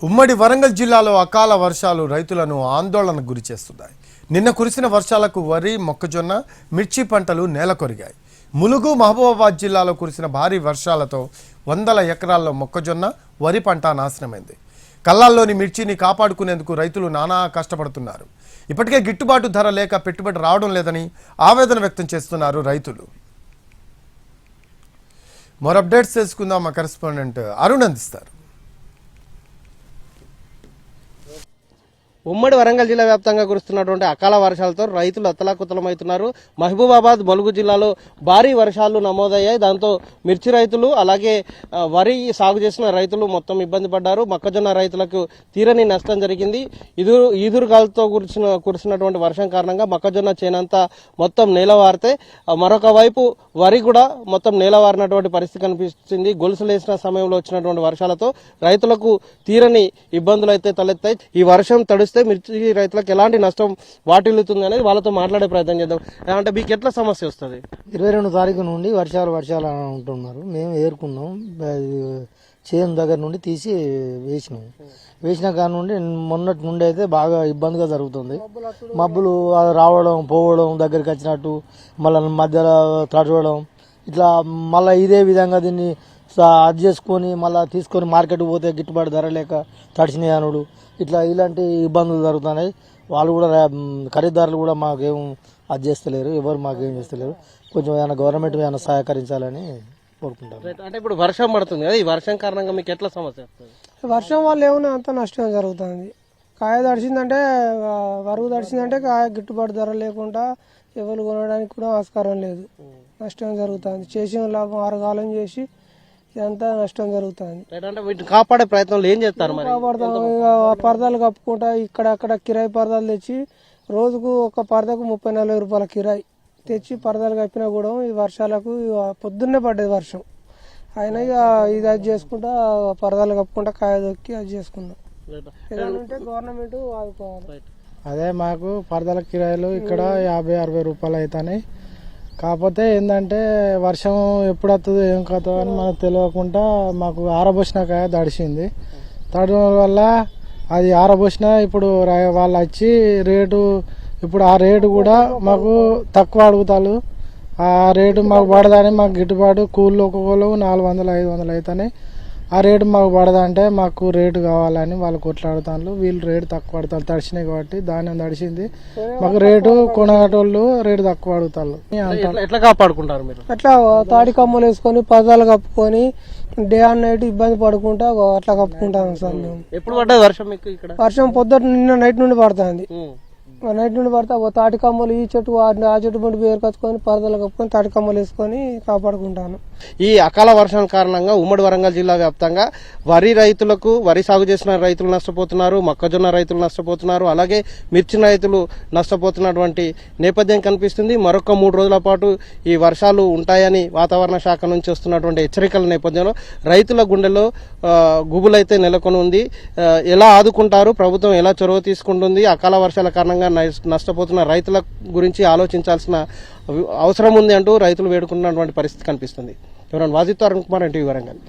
ఉమ్మడి వరంగల్ జిల్లాలో అకాల వర్షాలు రైతులను ఆందోళనకు గురిచేస్తున్నాయి. నిన్న కురిసిన వర్షాలకు వరి, మొక్కజొన్న, మిర్చి పంటలు నేలకొరిగాయి. ములుగు, మహబూబాబాద్ జిల్లాలో కురిసిన భారీ వర్షాలతో వందల ఎకరాల్లో మొక్కజొన్న, వరి పంట నాశనమైంది. కల్లాల్లోని మిర్చిని కాపాడుకునేందుకు రైతులు నానా కష్టపడుతున్నారు. ఇప్పటికే గిట్టుబాటు ధర లేక పెట్టుబడి రావడం లేదని ఆవేదన వ్యక్తం చేస్తున్నారు రైతులు. మరో అప్డేట్స్ తెలుసుకుందాం. మా కరెస్పాండెంట్ అరుణ్ అందిస్తారు. ఉమ్మడి వరంగల్ జిల్లా వ్యాప్తంగా కురుస్తున్నటువంటి అకాల వర్షాలతో రైతులు అతలాకుతలమవుతున్నారు. మహబూబాబాద్, ములుగు జిల్లాలో భారీ వర్షాలు నమోదయ్యాయి. దాంతో మిర్చి రైతులు అలాగే వరి సాగు చేసిన రైతులు మొత్తం ఇబ్బంది పడ్డారు. మొక్కజొన్న రైతులకు తీరని నష్టం జరిగింది. ఈదురుగాలతో కురిసినటువంటి వర్షం కారణంగా మొక్కజొన్న చేనంతా మొత్తం నేలవారితే, మరొక వైపు వరి కూడా మొత్తం నేలవారినటువంటి పరిస్థితి కనిపిస్తుంది. గొలుసులేసిన సమయంలో వచ్చినటువంటి వర్షాలతో రైతులకు తీరని ఇబ్బందులు అయితే తలెత్తాయి. ఈ వర్షం తడిస్తే మిర్చి రైతులకు ఎలాంటి నష్టం వాటిల్లుతుంది అనేది వాళ్ళతో మాట్లాడే ప్రయత్నం చేద్దాం. అంటే మీకు ఎట్లా సమస్య వస్తుంది? 22 తారీఖు నుండి వర్షాలు అంటున్నారు. మేము ఏరుకున్నాం, చేను దగ్గర నుండి తీసి వేసిన కాడ నుండి మొన్నటి నుండి అయితే బాగా ఇబ్బందిగా జరుగుతుంది. మబ్బులు రావడం, పోవడం, దగ్గరికి వచ్చినట్టు మళ్ళీ మధ్యలో తడవడం, ఇట్లా మళ్ళీ ఇదే విధంగా దీన్ని అది చేసుకొని మళ్ళీ తీసుకొని మార్కెట్కి పోతే గిట్టుబాటు ధర లేక తడిసినాయి అనుడు, ఇలాంటి ఇబ్బందులు జరుగుతున్నాయి. వాళ్ళు కూడా ఖరీదారులు కూడా మాకేం అది చేస్తలేరు, ఎవరు మాకేం చేస్తలేరు. కొంచెం ఏమైనా గవర్నమెంట్ ఏమైనా సహకరించాలని కోరుకుంటారు. అంటే ఇప్పుడు వర్షం పడుతుంది కదా, ఈ వర్షం కారణంగా మీకు ఎట్లా సమస్య వస్తుంది? వర్షం వల్ల ఏమైనా అంత నష్టం జరుగుతుంది. కాయ తడిచిందంటే, వరుగు తడిచిందంటే కాయ గిట్టుబాటు ధర లేకుండా ఎవరు కొనడానికి కూడా ఆస్కారం లేదు. నష్టం జరుగుతుంది. చేసిన లాభం ఆరుగాలం చేసి ఇదంతా నష్టం జరుగుతుంది. అంటే వీటిని కాపాడే ప్రయత్నంలో ఏం చేస్తారు? కాపాడుతాం. పరదాలు కప్పుకుంటా ఇక్కడక్కడ కిరాయి పరదాలు తెచ్చి రోజుకు ఒక పరదకు 30-40 రూపాయల కిరాయి తెచ్చి పరదాలు కప్పినా కూడా ఈ వర్షాలకు పొద్దున్నే పడ్డది వర్షం అయినా ఇక ఇది అది చేసుకుంటా పరదాలు కప్పుకుంటా కాయ దొక్కి అది చేసుకున్నాం. ఏదంటే గవర్నమెంట్ ఆదుకోవాలి. అదే మాకు పరదాల కిరాయిలు ఇక్కడ 50-60 రూపాయలు అవుతాయి. కాకపోతే ఏంటంటే వర్షం ఎప్పుడు వస్తుందో ఏం కథో అని మనకు తెలియకుండా మాకు ఆరబోసిన కాయ తడిసింది. తడవడం వల్ల అది ఆరబోసిన ఇప్పుడు వాళ్ళు వచ్చి రేటు, ఇప్పుడు ఆ రేటు కూడా మాకు తక్కువ అడుగుతారు. ఆ రేటు మాకు పడదని, మాకు గిట్టుబాటు కూలీలు ఒక్కొక్కరు 400-500 అవుతాయి. ఆ రేటు మాకు పడదంటే మాకు రేటు కావాలని వాళ్ళు కొట్లాడుతాను. వీళ్ళు రేటు తక్కువ పడతారు, తడిచినాయి కాబట్టి. ధాన్యం తడిసింది, మాకు రేటు కొనేటోళ్ళు రేటు తక్కువ అడుగుతారు. ఎట్లా కాపాడుకుంటారు మీరు? అట్లా తాడి కమ్మలు వేసుకొని పరదాలు కప్పుకొని డే అండ్ నైట్ ఇబ్బంది పడుకుంటా అట్లా కప్పుకుంటాం సార్ మేము. ఎప్పుడు పడ్డది వర్షం మీకు ఇక్కడ? వర్షం నిన్న నైట్ నుండి పడుతుంది. నైట్ నుండి పడతా తాటి కమ్మలు ఈ చెట్టు ఆ చెట్టు పండు పేరు కట్టుకొని పరదలు కప్పుకొని తాటి కమ్మలు వేసుకొని కాపాడుకుంటాను. ఈ అకాల వర్షం కారణంగా ఉమ్మడి వరంగల్ జిల్లా వ్యాప్తంగా వరి రైతులకు, వరి సాగు చేసిన రైతులు నష్టపోతున్నారు, మొక్కజొన్న రైతులు నష్టపోతున్నారు, అలాగే మిర్చి రైతులు నష్టపోతున్నటువంటి నేపథ్యం కనిపిస్తుంది. మరొక 3 రోజుల పాటు ఈ వర్షాలు ఉంటాయని వాతావరణ శాఖ నుంచి వస్తున్నటువంటి హెచ్చరికల నేపథ్యంలో రైతుల గుండెలో గుబులైతే నెలకొని ఉంది. ఎలా ఆదుకుంటారు, ప్రభుత్వం ఎలా చొరవ తీసుకుంటుంది, అకాల వర్షాల కారణంగా నష్టపోతున్న రైతుల గురించి ఆలోచించాల్సిన అవసరం ఉంది అంటూ రైతులు వేడుకున్నటువంటి పరిస్థితి కనిపిస్తుంది. ఎవరైనా వాజిత్ అరుణ్ కుమార్, ఎన్టీవీ వరంగల్.